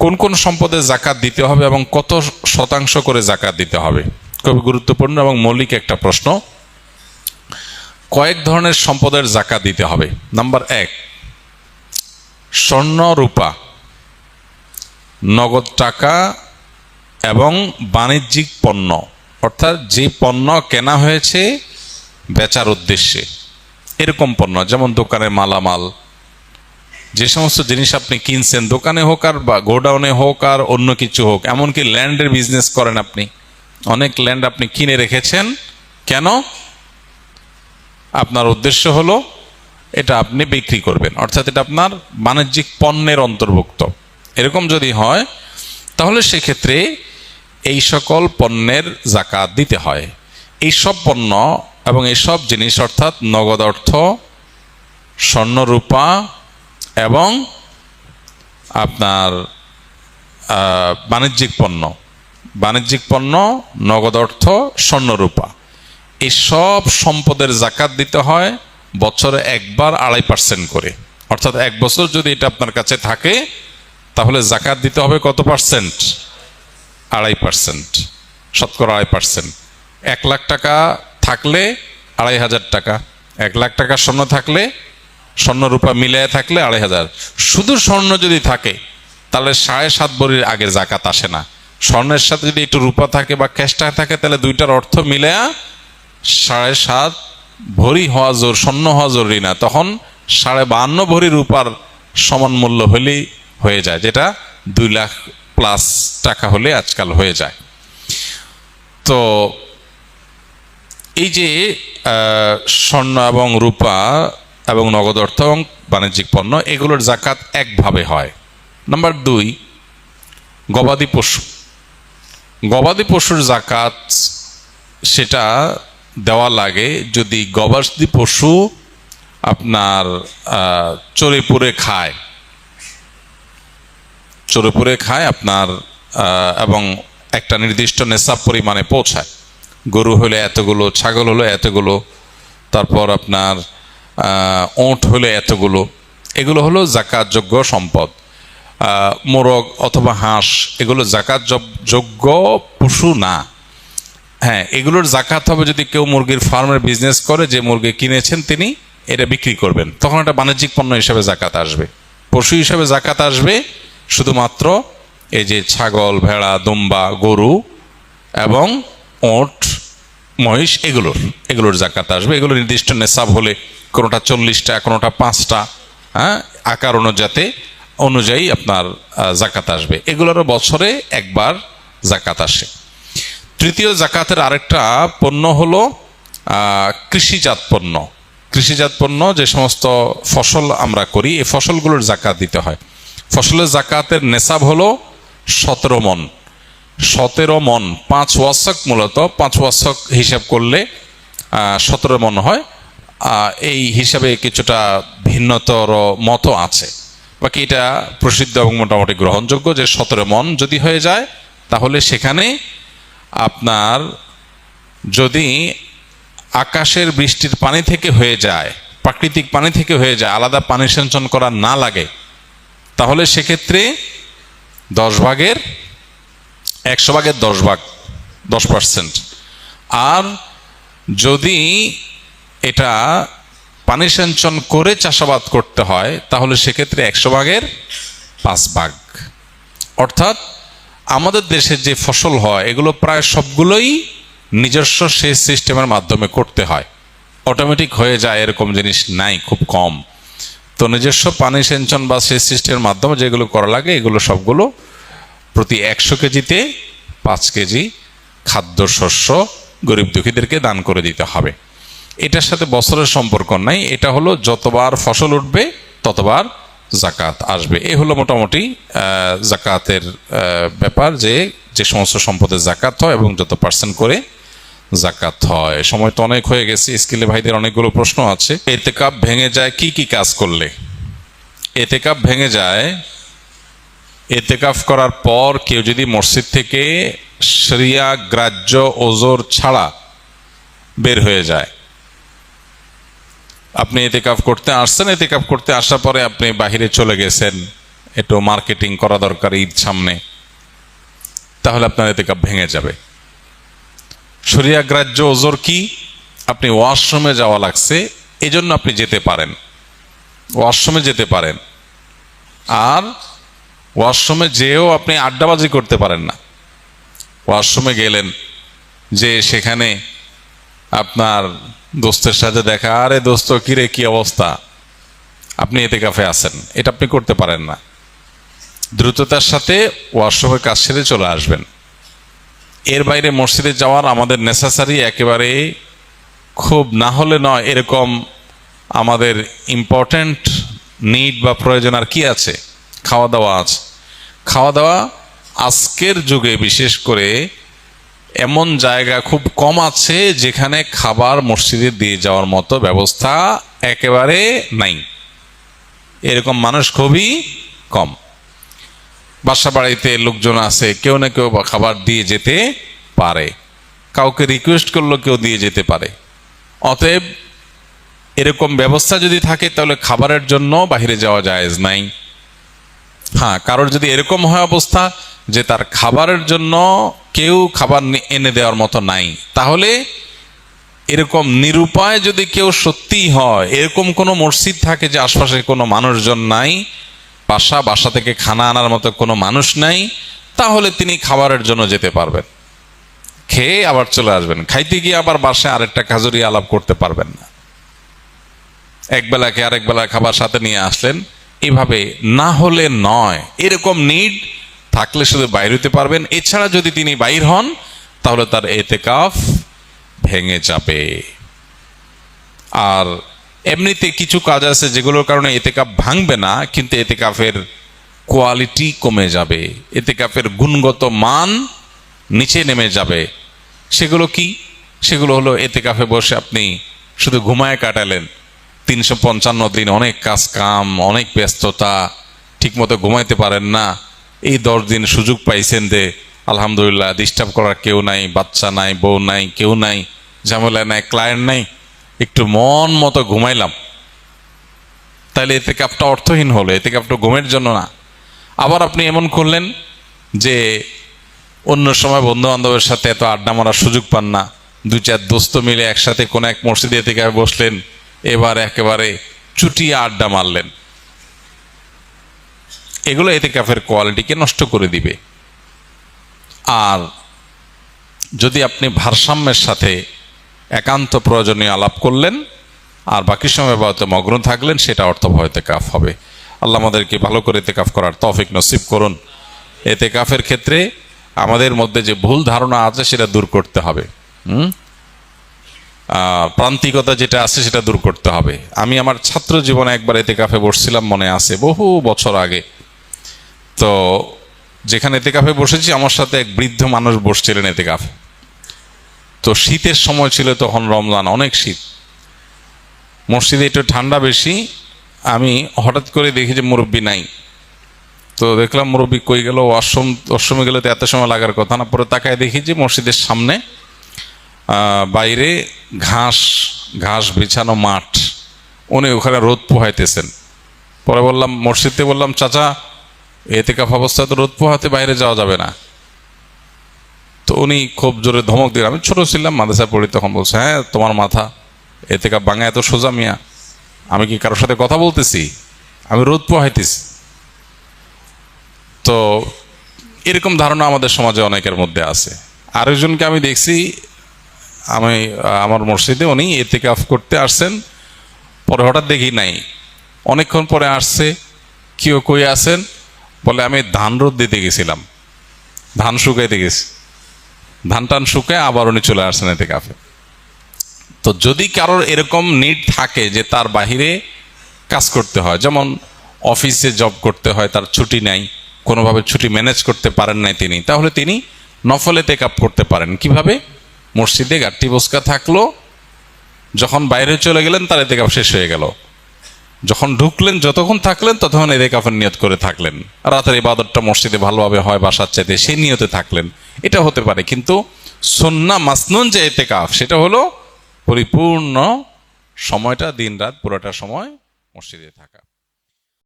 কোন কোন সম্পদে জাকাত দিতে হবে এবং কত শতাংশ করে জাকাত দিতে হবে, খুবই গুরুত্বপূর্ণ এবং মৌলিক একটা প্রশ্ন। কয়েক ধরনের সম্পদের জাকাত দিতে হবে। নাম্বার 1, স্বর্ণ রূপা, নগদ টাকা এবং বাণিজ্যিক পণ্য, অর্থাৎ যে পণ্য কেনা হয়েছে বেচার উদ্দেশ্যে, এরকম পণ্য, যেমন দোকানের মালামাল, যে সমস্ত জিনিস আপনি কিনছেন দোকানে হোক আর বা গোডাউনে হোক আর অন্য কিছু হোক, এমনকি ল্যান্ডের বিজনেস করেন আপনি, অনেক ল্যান্ড আপনি কিনে রেখেছেন, কেন? আপনার উদ্দেশ্য হলো এটা আপনি বিক্রি করবেন, অর্থাৎ এটা আপনার বাণিজ্যিক পণ্যের অন্তর্ভুক্ত। এরকম যদি হয় তাহলে সেক্ষেত্রে এই সকল পণ্যের জাকাত দিতে হয়। এই সব পণ্য এবং এই সব জিনিস অর্থাৎ নগদ অর্থ, স্বর্ণ রূপা এবং আপনার বাণিজ্যিক পণ্য, নগদ অর্থ, স্বর্ণ রূপা, এই সব সম্পদের জাকাত দিতে হয় বছরে একবার 2.5% করে। অর্থাৎ 1 বছর যদি এটা আপনার কাছে থাকে তাহলে জাকাত দিতে হবে কত পার্সেন্ট? 2.5%, শতকরা 2.5%। 1 লাখ টাকা থাকলে 2,500 টাকা, 1 লাখ টাকা স্বর্ণ থাকলে, স্বর্ণ রূপা মিলিয়ে থাকলে 2,500। শুধু স্বর্ণ যদি থাকে তাহলে 7.5 ভরির আগে জাকাত আসে না। স্বর্ণের সাথে যদি একটু রূপা থাকে বা ক্যাশটা থাকে তাহলে দুইটার অর্থ মিলেয়া 7.5 ভরি হওয়া স্বর্ণ হওয়া জরুরি না, তখন 52.5 ভরি রূপার সমান মূল্য হলেই হয়ে যায়, যেটা 2 লাখ প্লাস টাকা হলে আজকাল হয়ে যায়। তো এই যে স্বর্ণ এবং রূপা এবং নগদ অর্থ এবং বাণিজ্যিক পণ্য, এগুলোর জাকাত একভাবে হয়। নাম্বার 2, গবাদি পশু। গবাদি পশুর জাকাত সেটা দেওয়া লাগে যদি গবাদি পশু আপনার চরে পুরে খায় আপনার এবং একটা নির্দিষ্ট নেশাব পরিমাণে পৌঁছায়। গরু হলে এতগুলো, ছাগল হলো এতগুলো, তারপর আপনার ওঁট হলে এতগুলো, এগুলো হলো জাকাতযোগ্য সম্পদ। মোরগ অথবা হাঁস এগুলো জাকাত যোগ্য পশু না। হ্যাঁ, এগুলোর জাকাত হবে যদি কেউ মুরগির ফার্মের বিজনেস করে, যে মুরগি কিনেছেন তিনি এটা বিক্রি করবেন, তখন এটা বাণিজ্যিক পণ্য হিসাবে জাকাত আসবে। পশু হিসাবে জাকাত আসবে শুধুমাত্র এই যে ছাগল, ভেড়া, দুম্বা, গরু এবং ওঁট, মহিষ, এগুলোর জাকাত আসবে। এগুলো নির্দিষ্ট নেশাব হলে, কোনোটা 40টা, কোনোটা 5টা, হ্যাঁ, আকার অনুযায়ী আপনার জাকাত আসবে। এগুলোরও বছরে একবার জাকাত আসে। তৃতীয় জাকাতের আরেকটা পণ্য হলো কৃষিজাত পণ্য। যে সমস্ত ফসল আমরা করি, এই ফসলগুলোর জাকাত দিতে হয়। ফসলের জাকাতের নেশাব হলো 17 মণ। 5 ওয়াসক, মূলত 5 ওয়াসক হিসাব করলে 17 মণ হয়। এই হিসাবে কিছুটা ভিন্নতর মত আছে, বাকি এটা প্রসিদ্ধ এবং মোটামুটি গ্রহণযোগ্য যে 17 মণ যদি হয়ে যায় তাহলে সেখানে আপনার যদি আকাশের বৃষ্টির পানি থেকে হয়ে যায়, প্রাকৃতিক পানি থেকে হয়ে যায়, আলাদা পানি সেচন করা না লাগে, তাহলে সেক্ষেত্রে 100 ভাগের 10%। আর যদি এটা পানি সেচন করে চাষাবাদ করতে হয় তাহলে সেক্ষেত্রে 100 ভাগের 5 ভাগ। অর্থাৎ আমাদের দেশে যে ফসল হয় এগুলো প্রায় সবগুলোই নিজস্ব সেচ সিস্টেমের মাধ্যমে করতে হয়, অটোমেটিক হয়ে যায় এরকম জিনিস নাই, খুব কম। তো নিজস্ব পানি সেচন বা সেচ সিস্টেমের মাধ্যমে যেগুলো করা লাগে এগুলো সবগুলো প্রতি 100 কেজিতে 5 কেজি খাদ্যশস্য গরিব দুঃখীদেরকে দান করে দিতে হবে। এটার সাথে বছরের সম্পর্ক নাই, এটা হলো যতবার ফসল উঠবে ততবার জাকাত আসবে। এই হলো মোটামুটি জাকাতের ব্যাপার, যে সমস্ত সম্পদের জাকাত হয় এবং যত পার্সেন্ট করে জাকাত হয়। সময় তো অনেক হয়ে গেছে, স্কুলে ভাইদের অনেকগুলো প্রশ্ন আছে। এতেকাব ভেঙে যায় কি কি কাজ করলে? এতেকাব ভেঙে যায় এতেকাফ করার পর কেউ যদি মসজিদ থেকে শরিয়া গ্রাহ্য ওজর ছাড়া বের হয়ে যায়। আপনি এতেকাফ করতে আসছেন, এতেকাফ করতে আসার পরে আপনি বাহিরে চলে গেছেন, একটু মার্কেটিং করা দরকার ঈদ সামনে, তাহলে আপনার এতেকাফ ভেঙে যাবে। শরিয়া গ্রাহ্য ওজর কি? আপনি ওয়াশরুমে যাওয়া লাগছে, এজন্য আপনি যেতে পারেন, ওয়াশরুমে যেতে পারেন। আর ওয়াশরুমে যেও আপনি আড্ডাবাজি করতে পারেন না। ওয়াশরুমে গেলেন, যে সেখানে আপনার দোস্তের সাথে দেখা, আরে দোস্ত কিরে কি অবস্থা, আপনি এতেকাফে আছেন, এটা আপনি করতে পারেন না। দ্রুততার সাথে ওয়াশরুমের কাজ সেরে চলে আসবেন। এর বাইরে মসজিদে যাওয়ার আমাদের নেসেসারি একেবারে খুব না হলে নয় এরকম আমাদের ইম্পর্ট্যান্ট নিড বা প্রয়োজন আর কি আছে? খাওয়া দাওয়া আছে। খাওয়া দাওয়া আজকের যুগে বিশেষ করে এমন জায়গা খুব কম আছে যেখানে খাবার মসজিদে দিয়ে যাওয়ার মতো ব্যবস্থা একেবারে নাই। এরকম মানুষ খুবই কম। বাসা বাড়িতে লোকজন আছে, কেউ না কেউ খাবার দিয়ে যেতে পারে, কাউকে রিকোয়েস্ট করলেও কেউ দিয়ে যেতে পারে। অতএব এরকম ব্যবস্থা যদি থাকে তাহলে খাবারের জন্য বাইরে যাওয়া জায়েজ নাই। হ্যাঁ, কারোর যদি এরকম হয় অবস্থা যে তার খাবারের জন্য কেউ খাবার এনে দেওয়ার মতো নাই, তাহলে এরকম নিরুপায় যদি কেউ সত্যিই হয়, এরকম কোনো মসজিদ থাকে যে আশপাশে কোনো মানুষজন নাই, বাসা থেকে খানা আনার মতো কোনো মানুষ নাই, তাহলে তিনি খাবারের জন্য যেতে পারবেন, খেয়ে আবার চলে আসবেন। খাইতে গিয়ে আবার বাসায় আরেকটা খাজুরি আলাপ করতে পারবেন না। একবেলাকে আরেক বেলা খাবার সাথে নিয়ে আসলেন, এভাবে না হলে নয়। এরকম নিড থাকলে শুধু বাইর হইতে পারবেন। এছাড়া যদি তিনি বাইর হন তাহলে তার এতেকাফ ভেঙে যাবে। আর এমনিতে কিছু কাজ আছে যেগুলোর কারণে এতেকাফ ভাঙবে না, কিন্তু এতেকাফের কোয়ালিটি কমে যাবে, এতেকাফের গুণগত মান নিচে নেমে যাবে। সেগুলো কি? সেগুলো হলো এতেকাফে বসে আপনি শুধু ঘুমায় কাটালেন 355 দিন, অনেক কাজ কাম, অনেক ব্যস্ততা, ঠিকমতো ঘুমাইতে পারেন না। এই 10 দিন সুযোগ পাইছেন যে আলহামদুলিল্লাহ ডিস্টার্ব করার কেউ নাই, বাচ্চা নাই, বউ নাই, কেউ নাই, ঝামেলা নাই, ক্লায়েন্ট নাই, একটু মন মতো ঘুমাইলাম। তাহলে এতেকাফটা অর্থহীন হলো, এতেকাফটা ঘুমের জন্য না। আবার আপনি এমন করলেন যে অন্য সময় বন্ধু বান্ধবের সাথে এত আড্ডা মারার সুযোগ পান না, 2-4 দোস্ত মিলে একসাথে কোনো এক মসজিদে এতেকাফে বসলেন, এবার একেবারে চুটিয়ে আড্ডা মারলেন। এগুলো এতেকাফের কোয়ালিটিকে নষ্ট করে দিবে। আর যদি আপনি ভারসাম্যের সাথে একান্ত প্রয়োজনীয় আলাপ করলেন আর বাকি সময় বাড়িতে মগ্ন থাকলেন, সেটা অর্থবহ এতেকাফ হবে। আল্লাহ আমাদেরকে ভালো করে এতেকাফ করার তৌফিক নসিব করুন। এতেকাফের ক্ষেত্রে আমাদের মধ্যে যে ভুল ধারণা আছে সেটা দূর করতে হবে। প্রান্তিকতা যেটা আছে সেটা দূর করতে হবে। আমি আমার ছাত্র জীবনে একবার এতেকাফে বসছিলাম, মনে আছে, বহু বছর আগে। তো যেখানে এতেকাফে বসেছি আমার সাথে এক বৃদ্ধ মানুষ বসছিলেন এতেকাফে। তো শীতের সময় ছিল, তখন রমজান, অনেক শীত, মসজিদে একটু ঠান্ডা বেশি। আমি হঠাৎ করে দেখি যে মুরব্বী নাই। তো দেখলাম মুরব্বী কই গেল, ওয়াশরুমে গেলে তো এত সময় লাগার কথা না। পরে তাকায় দেখি যে মসজিদের সামনে বাইরে ঘাস বিছানো মাঠ, উনি ওখানে রোদ পোহাইতেছেন। পরে বললাম, মসজিদে বললাম, চাচা এতেকাফ অবস্থায় তো রোদ পোহাতে বাইরে যাওয়া যাবে না। তো উনি খুব জোরে ধমক দিলেন। আমি ছোট ছিলাম, মাদ্রাসায় পড়ি তখন। বলছে, হ্যাঁ তোমার মাথা, এতেকাফ ভাঙা এত সোজা মিয়া? আমি কি কারোর সাথে কথা বলতেছি? আমি রোদ পোহাইতেছি। তো এরকম ধারণা আমাদের সমাজে অনেকের মধ্যে আছে। আরেকজনকে আমি দেখছি, আমার মসজিদে উনি এতেকাফ করতে আসছেন, পরে হঠাৎ দেখি নাই, অনেকক্ষণ পরে আসছে। কেউ কই আছেন? বলে আমি ধান রোদ দিতে গেছিলাম, ধান শুকাইতে গেছি। ধান টান শুকায় আবার উনি চলে আসছেন এতেকাফে। তো যদি কারোর এরকম নিড থাকে যে তার বাহিরে কাজ করতে হয়, যেমন অফিসে জব করতে হয়, তার ছুটি নাই, কোনোভাবে ছুটি ম্যানেজ করতে পারেন নাই তিনি, তাহলে তিনি নফল এতেকাফ করতে পারেন। কিভাবে? মসজিদে গাঠি বসকা থাকলো, যখন বাইরে চলে গেলেন তার এতেকাফ শেষ হয়ে গেল। যখন ঢুকলেন, যতক্ষণ থাকলেন ততক্ষণ এতেকাফের নিয়ত করে থাকলেন। রাতের ইবাদতটা মসজিদে ভালোভাবে হয় বাসার চাইতে, সেই নিয়তে থাকলেন। এটা হতে পারে। কিন্তু সুন্নাহ মাসনুন যে এতেকাফ, সেটা হলো পরিপূর্ণ সময়টা, দিন রাত পুরোটা সময় মসজিদে থাকা।